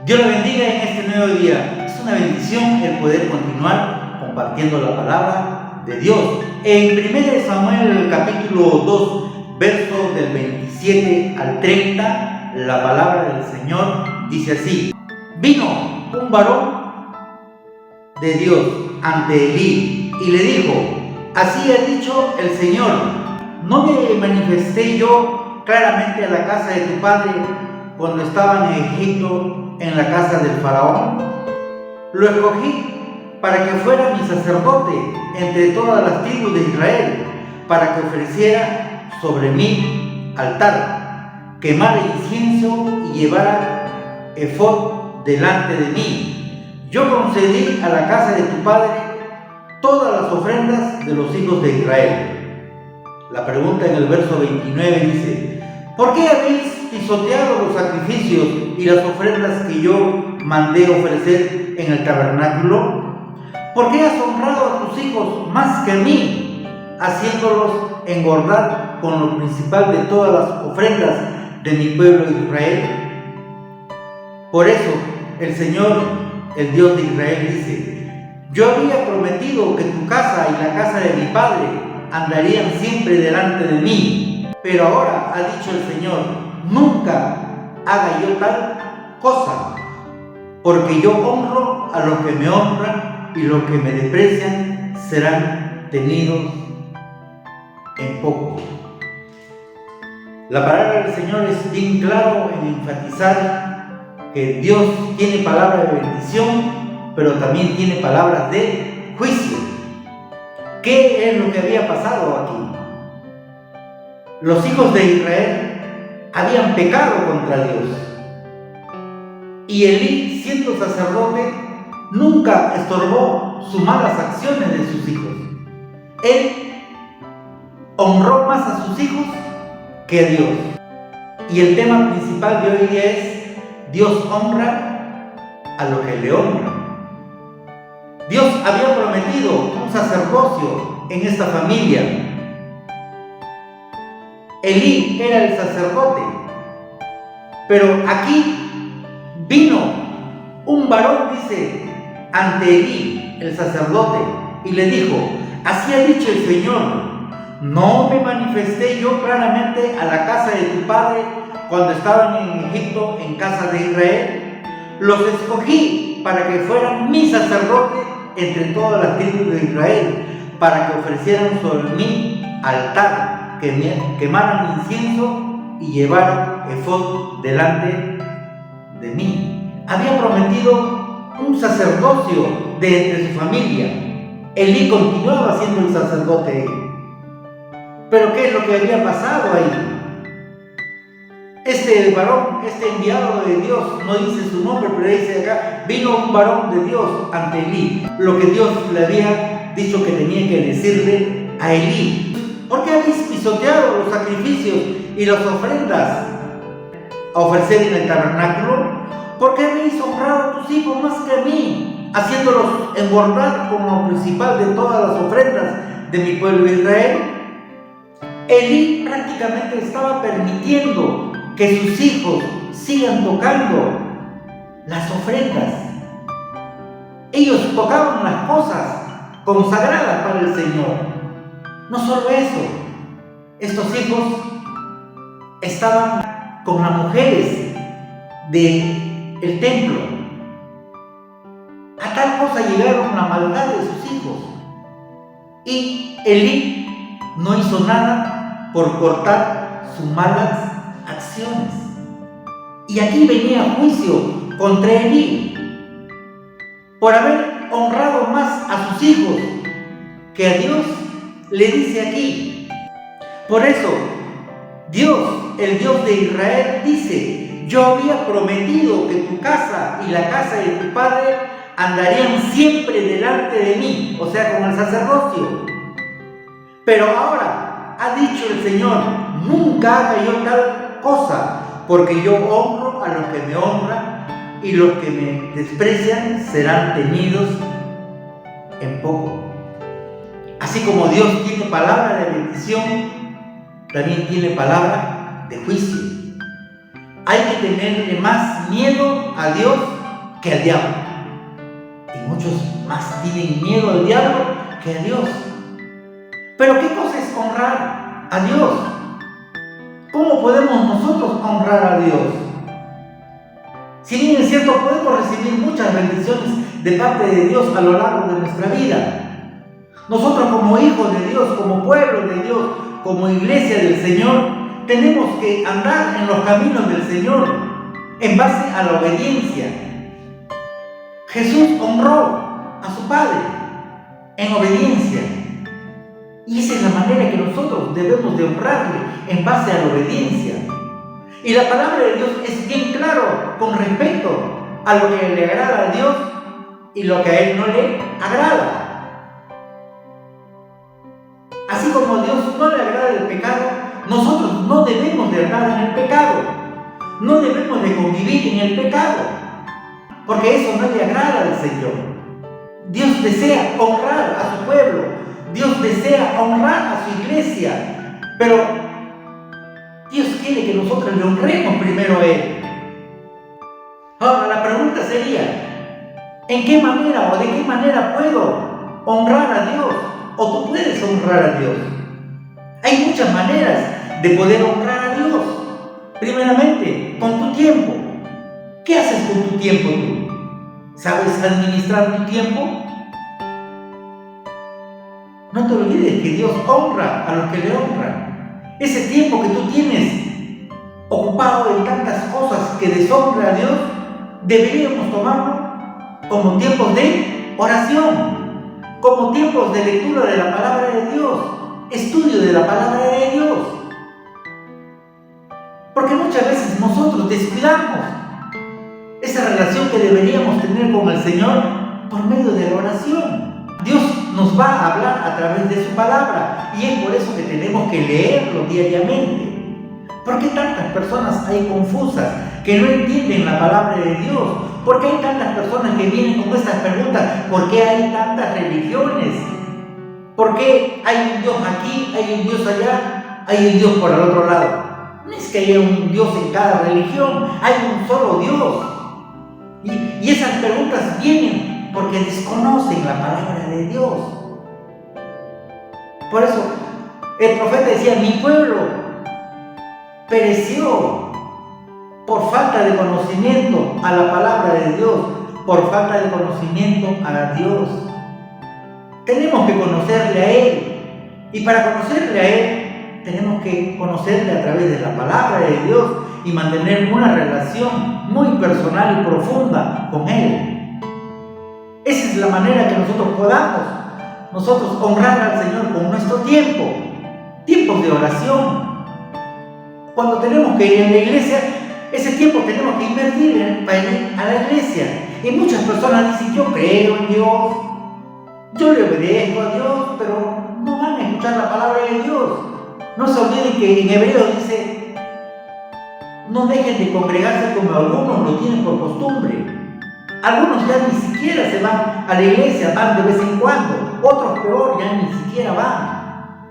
Dios la bendiga en este nuevo día. Es una bendición el poder continuar compartiendo la palabra de Dios. En 1 Samuel capítulo 2, versos del 27 al 30, la palabra del Señor dice así: Vino un varón de Dios ante Elí y le dijo: Así ha dicho el Señor, ¿no me manifesté yo claramente a la casa de tu padre cuando estaban en Egipto, en la casa del faraón? Lo escogí para que fuera mi sacerdote entre todas las tribus de Israel, para que ofreciera sobre mi altar, quemara incienso y llevara efod delante de mí. Yo concedí a la casa de tu padre todas las ofrendas de los hijos de Israel. La pregunta en el verso 29 dice: ¿por qué habéis pisoteado los sacrificios y las ofrendas que yo mandé ofrecer en el tabernáculo? ¿Por qué has honrado a tus hijos más que a mí, haciéndolos engordar con lo principal de todas las ofrendas de mi pueblo Israel? Por eso el Señor, el Dios de Israel, dice: yo había prometido que tu casa y la casa de mi padre andarían siempre delante de mí, pero ahora ha dicho el Señor: nunca haga yo tal cosa, porque yo honro a los que me honran y los que me desprecian serán tenidos en poco. La palabra del Señor es bien claro en enfatizar que Dios tiene palabra de bendición, pero también tiene palabras de juicio. ¿Qué es lo que había pasado aquí? Los hijos de Israel habían pecado contra Dios. Y Elí, siendo sacerdote, nunca estorbó sus malas acciones de sus hijos. Él honró más a sus hijos que a Dios. Y el tema principal de hoy día es: Dios honra a los que le honran. Dios había prometido un sacerdocio en esta familia. Elí era el sacerdote, pero aquí vino un varón, dice, ante Elí, el sacerdote, y le dijo: así ha dicho el Señor, ¿no me manifesté yo claramente a la casa de tu padre cuando estaban en Egipto, en casa de Israel? Los escogí para que fueran mi sacerdote entre todas las tribus de Israel, para que ofrecieran sobre mi altar, que quemaran incienso y llevaran efod delante de mí. Había prometido un sacerdocio de entre su familia. Elí continuaba siendo el sacerdote. Pero ¿qué es lo que había pasado ahí? Este varón, este enviado de Dios, no dice su nombre, pero dice acá: vino un varón de Dios ante Elí. Lo que Dios le había dicho que tenía que decirle a Elí: ¿por qué habéis pisoteado los sacrificios y las ofrendas a ofrecer en el tabernáculo? ¿Por qué habéis honrado a tus hijos más que a mí, haciéndolos engordar con lo principal de todas las ofrendas de mi pueblo Israel? Elí prácticamente estaba permitiendo que sus hijos sigan tocando las ofrendas. Ellos tocaban las cosas consagradas para el Señor. No solo eso, estos hijos estaban con las mujeres del templo. A tal cosa llegaron la maldad de sus hijos. Y Elí no hizo nada por cortar sus malas acciones. Y aquí venía juicio contra Elí por haber honrado más a sus hijos que a Dios. Le dice aquí. Por eso Dios, el Dios de Israel, dice: yo había prometido que tu casa y la casa de tu padre andarían siempre delante de mí, o sea, con el sacerdocio. Pero ahora ha dicho el Señor: nunca haga yo tal cosa, porque yo honro a los que me honran y los que me desprecian serán tenidos en poco. Así como Dios tiene palabra de bendición, también tiene palabra de juicio. Hay que tenerle más miedo a Dios que al diablo. Y muchos más tienen miedo al diablo que a Dios. Pero ¿qué cosa es honrar a Dios? ¿Cómo podemos nosotros honrar a Dios? Si bien es cierto, podemos recibir muchas bendiciones de parte de Dios a lo largo de nuestra vida. Nosotros como hijos de Dios, como pueblo de Dios, como iglesia del Señor, tenemos que andar en los caminos del Señor en base a la obediencia. Jesús honró a su Padre en obediencia. Y esa es la manera que nosotros debemos de honrarle, en base a la obediencia. Y la palabra de Dios es bien claro con respecto a lo que le agrada a Dios y lo que a Él no le agrada. Así como a Dios no le agrada el pecado, nosotros no debemos de andar en el pecado. No debemos de convivir en el pecado, porque eso no le agrada al Señor. Dios desea honrar a su pueblo. Dios desea honrar a su iglesia. Pero Dios quiere que nosotros le honremos primero a Él. Ahora la pregunta sería, ¿en qué manera o de qué manera puedo honrar a Dios? ¿O tú puedes honrar a Dios? Hay muchas maneras de poder honrar a Dios. Primeramente, con tu tiempo. ¿Qué haces con tu tiempo tú? ¿Sabes administrar tu tiempo? No te olvides que Dios honra a los que le honran. Ese tiempo que tú tienes ocupado en tantas cosas que deshonra a Dios, deberíamos tomarlo como tiempos de oración, como tiempos de lectura de la palabra de Dios, estudio de la palabra de Dios. Porque muchas veces nosotros descuidamos esa relación que deberíamos tener con el Señor por medio de la oración. Dios nos va a hablar a través de su palabra y es por eso que tenemos que leerlo diariamente. ¿Por qué tantas personas hay confusas que no entienden la palabra de Dios? ¿Por qué hay tantas personas que vienen con estas preguntas? ¿Por qué hay tantas religiones? ¿Por qué hay un Dios aquí, hay un Dios allá, hay un Dios por el otro lado? No es que haya un Dios en cada religión, hay un solo Dios. Y esas preguntas vienen porque desconocen la palabra de Dios. Por eso el profeta decía, mi pueblo pereció por falta de conocimiento a la palabra de Dios, por falta de conocimiento a Dios. Tenemos que conocerle a Él. Y para conocerle a Él, tenemos que conocerle a través de la palabra de Dios y mantener una relación muy personal y profunda con Él. Esa es la manera que nosotros podamos honrar al Señor con nuestro tiempo, tiempos de oración. Cuando tenemos que ir a la iglesia, ese tiempo tenemos que invertir para ir a la iglesia. Y muchas personas dicen, yo creo en Dios, yo le obedezco a Dios, pero no van a escuchar la palabra de Dios. No se olviden que en Hebreo dice, no dejen de congregarse como algunos lo tienen por costumbre. Algunos ya ni siquiera se van a la iglesia, van de vez en cuando. Otros peor, ya ni siquiera van.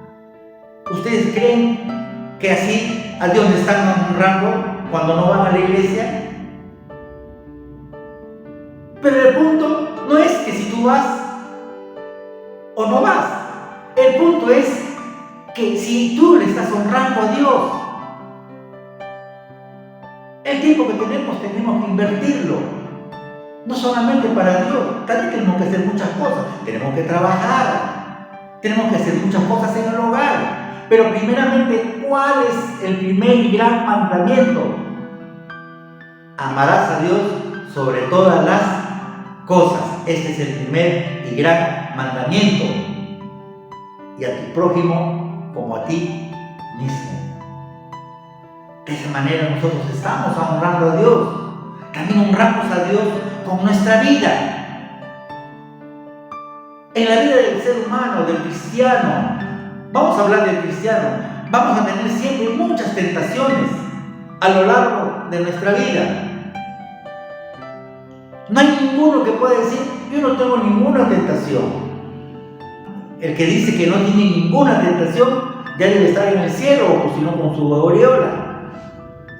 ¿Ustedes creen que así a Dios le están honrando cuando no van a la iglesia? Pero el punto no es que si tú vas o no vas. El punto es que si tú le estás honrando a Dios, el tiempo que tenemos que invertirlo. No solamente para Dios, también tenemos que hacer muchas cosas. Tenemos que trabajar, tenemos que hacer muchas cosas en el hogar. Pero primeramente, ¿cuál es el primer y gran mandamiento? Amarás a Dios sobre todas las cosas. Este es el primer y gran mandamiento. Y a tu prójimo como a ti mismo. De esa manera nosotros estamos honrando a Dios. También honramos a Dios con nuestra vida. En la vida del ser humano, del cristiano, vamos a hablar del cristiano, vamos a tener siempre muchas tentaciones a lo largo de nuestra vida. No hay ninguno que pueda decir, yo no tengo ninguna tentación. El que dice que no tiene ninguna tentación, ya debe estar en el cielo, o si no con su aureola.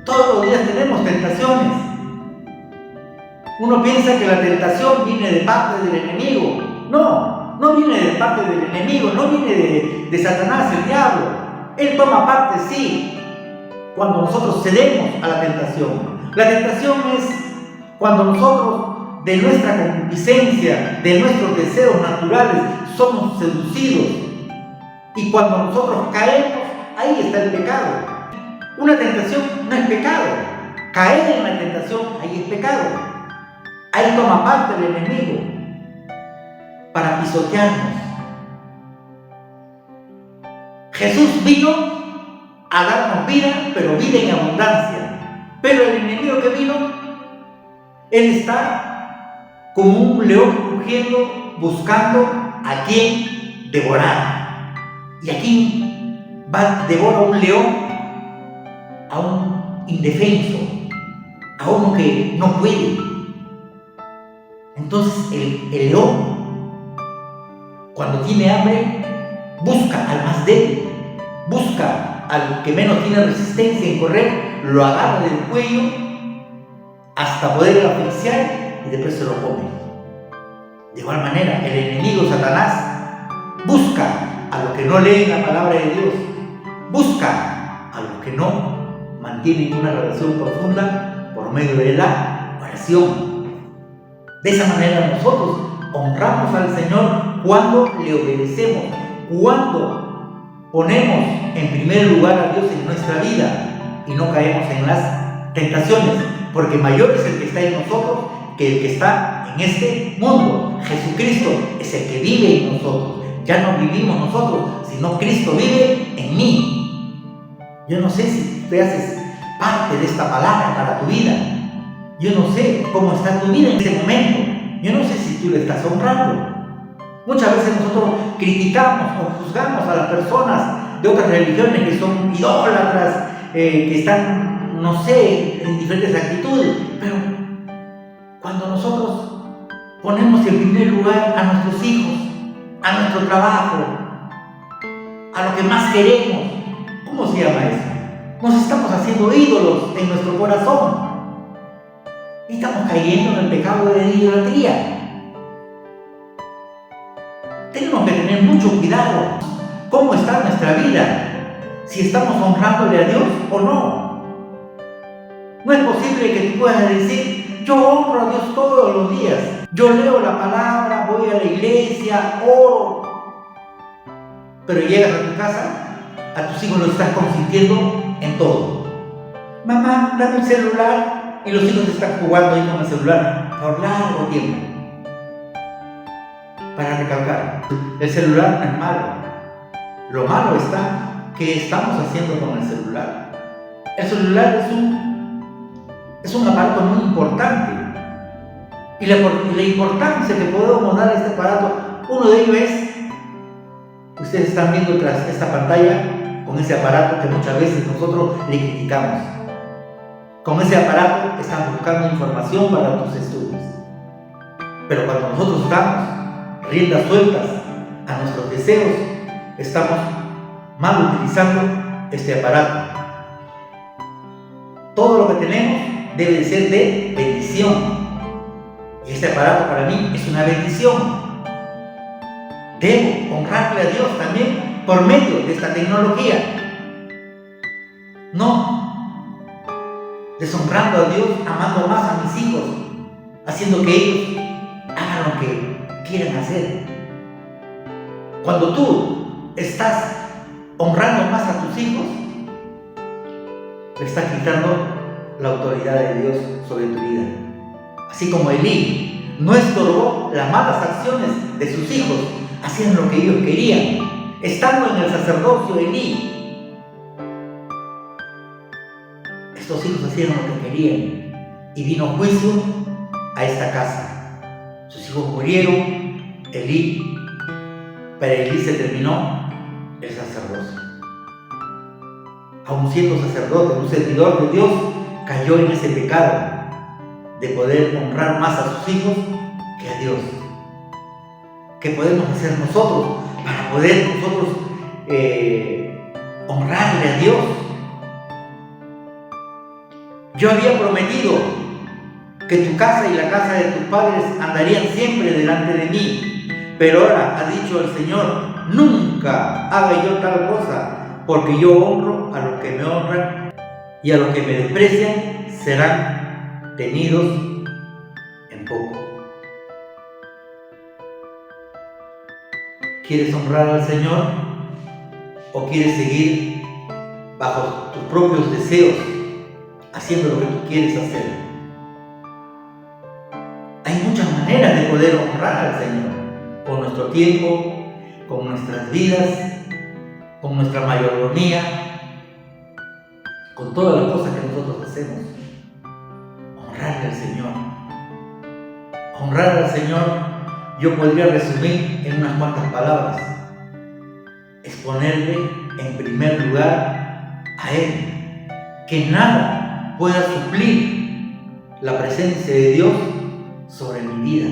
Todos los días tenemos tentaciones. Uno piensa que la tentación viene de parte del enemigo. No, no viene de parte del enemigo, no viene de Satanás, el diablo. Él toma parte, sí, cuando nosotros cedemos a la tentación. La tentación es cuando nosotros, de nuestra concupiscencia, de nuestros deseos naturales, somos seducidos. Y cuando nosotros caemos, ahí está el pecado. Una tentación no es pecado. Caer en la tentación, ahí es pecado. Ahí toma parte el enemigo para pisotearnos. Jesús vino a darnos vida, pero vida en abundancia. Pero el enemigo que vino, él está como un león rugiendo, buscando a quien devorar. Y aquí devora un león a un indefenso, a uno que no puede. Entonces el león, cuando tiene hambre, busca al más débil, busca al que menos tiene resistencia en correr, lo agarra del cuello hasta poderlo asfixiar y después se lo come. De igual manera, el enemigo Satanás busca a los que no leen la palabra de Dios, busca a los que no mantienen una relación profunda por medio de la oración. De esa manera nosotros honramos al Señor cuando le obedecemos, cuando ponemos en primer lugar a Dios en nuestra vida y no caemos en las tentaciones, porque mayor es el que está en nosotros que el que está en este mundo. Jesucristo es el que vive en nosotros. Ya no vivimos nosotros, sino Cristo vive en mí. Yo no sé si tú haces parte de esta palabra para tu vida. Yo no sé cómo está tu vida en este momento. Yo no sé si tú le estás honrando. Muchas veces nosotros criticamos o juzgamos a las personas de otras religiones que son idólatras, que están, no sé, en diferentes actitudes. Pero cuando nosotros ponemos en primer lugar a nuestros hijos, a nuestro trabajo, a lo que más queremos, ¿cómo se llama eso? Nos estamos haciendo ídolos en nuestro corazón. Y estamos cayendo en el pecado de idolatría. Tenemos que tener mucho cuidado. ¿Cómo está nuestra vida? Si estamos honrándole a Dios o no. No es posible que tú puedas decir: yo honro a Dios todos los días. Yo leo la palabra, voy a la iglesia, oro. Pero llegas a tu casa, a tus hijos los estás consintiendo en todo. Mamá, dame el celular. Y los hijos están jugando ahí con el celular por largo tiempo. Para recalcar, el celular no es malo. Lo malo está que estamos haciendo con el celular. El celular es un aparato muy importante. Y la importancia que podemos dar a este aparato, uno de ellos es, ustedes están viendo tras esta pantalla, con ese aparato que muchas veces nosotros le criticamos. Con ese aparato están buscando información para tus estudios. Pero cuando nosotros damos riendas sueltas a nuestros deseos, estamos mal utilizando este aparato. Todo lo que tenemos debe de ser de bendición. Y este aparato para mí es una bendición. Debo honrarle a Dios también por medio de esta tecnología. No deshonrando a Dios, amando más a mis hijos, haciendo que ellos hagan lo que quieran hacer. Cuando tú estás honrando más a tus hijos, le estás quitando la autoridad de Dios sobre tu vida. Así como Elí no estorbó las malas acciones de sus hijos, hacían lo que ellos querían. Estando en el sacerdocio, Elí, estos hijos hacían lo que querían y vino juicio a esta casa. Sus hijos murieron, para Elí se terminó el sacerdocio. Aun siendo sacerdote, un servidor de Dios, cayó en ese pecado de poder honrar más a sus hijos que a Dios. ¿Qué podemos hacer nosotros para poder nosotros honrarle a Dios? Yo había prometido que tu casa y la casa de tus padres andarían siempre delante de mí. Pero ahora ha dicho el Señor, nunca haga yo tal cosa, porque yo honro a los que me honran y a los que me desprecian serán tenidos en poco. ¿Quieres honrar al Señor o quieres seguir bajo tus propios deseos, haciendo lo que tú quieres hacer? Hay muchas maneras de poder honrar al Señor, con nuestro tiempo, con nuestras vidas, con nuestra mayordomía, con todas las cosas que nosotros hacemos. Honrarle al Señor. Honrar al Señor yo podría resumir en unas cuantas palabras. Es ponerle en primer lugar a Él, que nada pueda suplir la presencia de Dios sobre mi vida.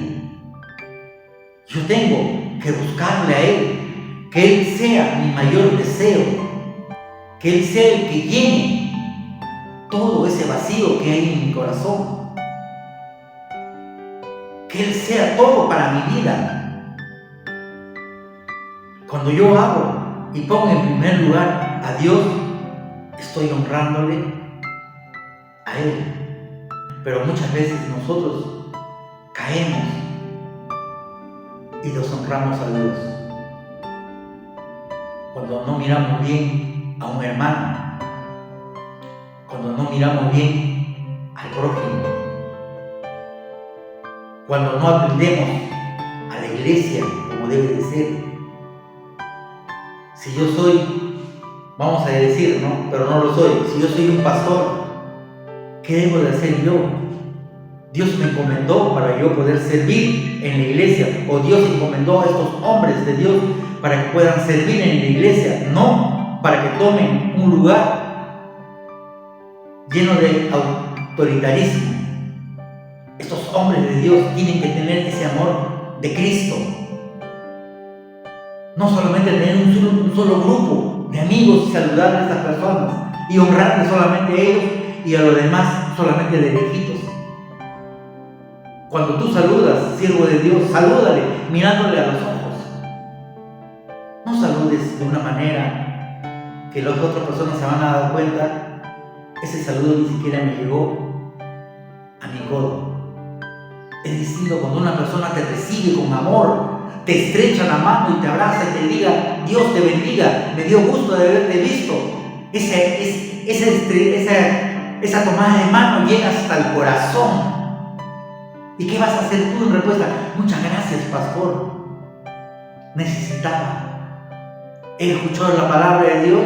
Yo tengo que buscarle a Él, que Él sea mi mayor deseo, que Él sea el que llene todo ese vacío que hay en mi corazón, que Él sea todo para mi vida. Cuando yo hago y pongo en primer lugar a Dios, estoy honrándole a Él. Pero muchas veces nosotros caemos y deshonramos a Dios. Cuando no miramos bien a un hermano, cuando no miramos bien al prójimo, cuando no atendemos a la iglesia como debe de ser. Si yo soy, vamos a decir, ¿no? Pero no lo soy, si yo soy un pastor, ¿qué debo de hacer yo? Dios me encomendó para yo poder servir en la iglesia, o Dios encomendó a estos hombres de Dios para que puedan servir en la iglesia, no para que tomen un lugar lleno de autoritarismo. Estos hombres de Dios tienen que tener ese amor de Cristo. No solamente tener un solo grupo de amigos y saludar a estas personas y honrarles solamente a ellos y a los demás solamente de lejitos. Cuando tú saludas, siervo de Dios, salúdale mirándole a los ojos. No saludes de una manera que las otras personas se van a dar cuenta. Ese saludo ni siquiera me llegó a mi codo. Es distinto cuando una persona te recibe con amor, te estrecha la mano y te abraza y te diga, Dios te bendiga, me dio gusto de haberte visto. Esa tomada de mano llega hasta el corazón. ¿Y qué vas a hacer tú en respuesta? Muchas gracias, pastor. Necesitaba. He escuchado la palabra de Dios,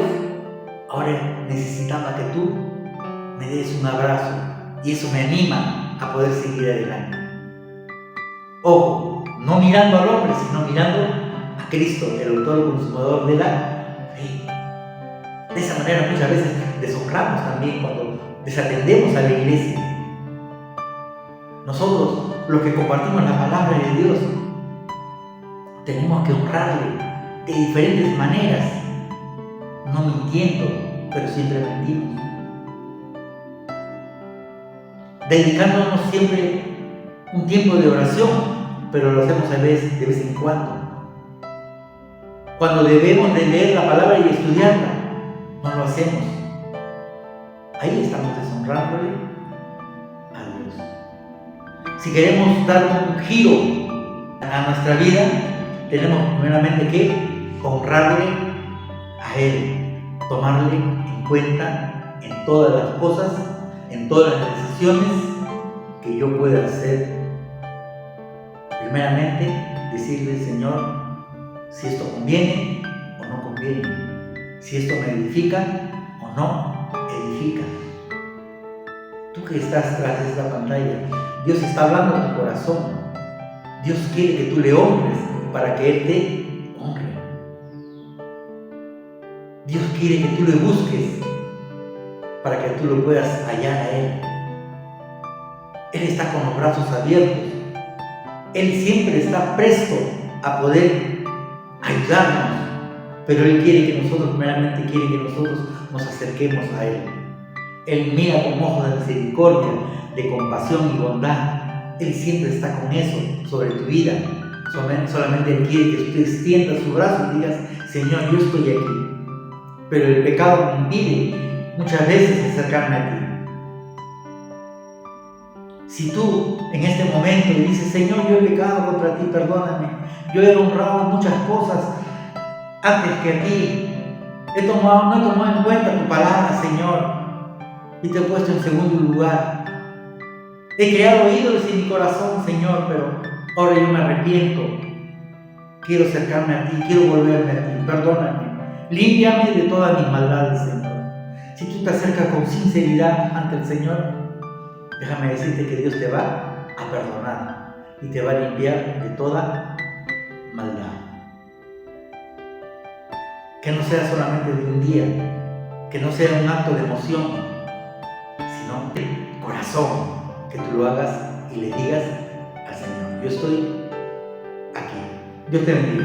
ahora necesitaba que tú me des un abrazo y eso me anima a poder seguir adelante. Ojo, no mirando al hombre, sino mirando a Cristo, el autor y consumador de la fe. De esa manera muchas veces deshonramos también cuando desatendemos a la iglesia. Nosotros, los que compartimos la palabra de Dios, tenemos que honrarle de diferentes maneras, no mintiendo, pero siempre mentimos. Dedicándonos siempre un tiempo de oración, pero lo hacemos de vez en cuando. Cuando debemos de leer la palabra y estudiarla, no lo hacemos. Ahí estamos deshonrándole a Dios. Si queremos dar un giro a nuestra vida, tenemos primeramente que honrarle a Él, tomarle en cuenta en todas las cosas, en todas las decisiones que yo pueda hacer. Primeramente, decirle, Señor, si esto conviene o no conviene, si esto me edifica o no edifica. Tú que estás tras de esta pantalla, Dios está hablando a tu corazón. Dios quiere que tú le honres para que Él te honre. Dios quiere que tú le busques para que tú lo puedas hallar a Él. Él está con los brazos abiertos. Él siempre está presto a poder ayudarnos, pero Él quiere que nosotros, primeramente quiere que nosotros nos acerquemos a Él. Él mira con ojos de misericordia, de compasión y bondad. Él siempre está con eso sobre tu vida. Solamente Él quiere que tú extiendas su brazo y digas: Señor, yo estoy aquí. Pero el pecado me impide muchas veces acercarme a ti. Si tú en este momento le dices: Señor, yo he pecado contra ti, perdóname. Yo he honrado muchas cosas antes que a ti. No he tomado en cuenta tu palabra, Señor, y te he puesto en segundo lugar. He creado ídolos en mi corazón, Señor, pero ahora yo me arrepiento. Quiero acercarme a ti, quiero volverme a ti. Perdóname. Límpiame de todas mis maldades, Señor. Si tú te acercas con sinceridad ante el Señor, déjame decirte que Dios te va a perdonar y te va a limpiar de toda maldad. Que no sea solamente de un día, que no sea un acto de emoción, sino de corazón, que tú lo hagas y le digas al Señor: yo estoy aquí. Dios te bendiga.